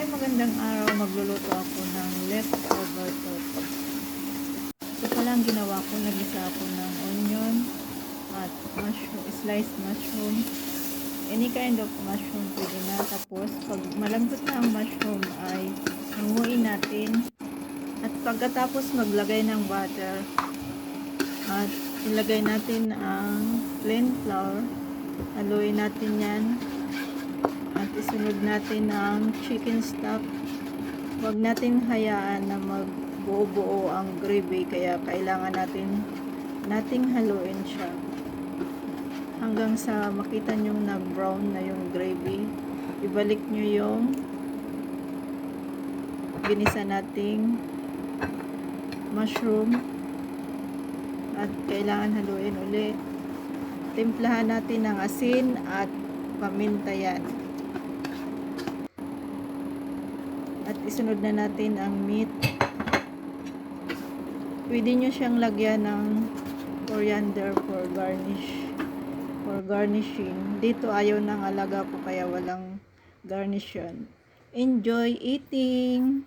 magandang araw. Magluluto ako ng leftover toto. Ito pala ang ginawa ko. Nagisa ako ng onion at mushroom, sliced mushroom. Any kind of mushroom pwede na. Tapos, pag malambot na ang mushroom ay hanguin natin. At pagkatapos maglagay ng butter at ilagay natin ang plain flour. Haluin natin yan. At isunod natin ang chicken stock. Huwag natin hayaan na magbuo-buo ang gravy, kaya kailangan nating haluin siya hanggang sa makita nyo na brown na yung gravy. Ibalik nyo yung ginisa nating mushroom at kailangan haluin ulit. Timplahan natin ng asin at paminta yan. At isunod na natin ang meat. Pwede nyo siyang lagyan ng coriander for garnishing. Dito ayaw ng alaga ko kaya walang garnish yan. Enjoy eating!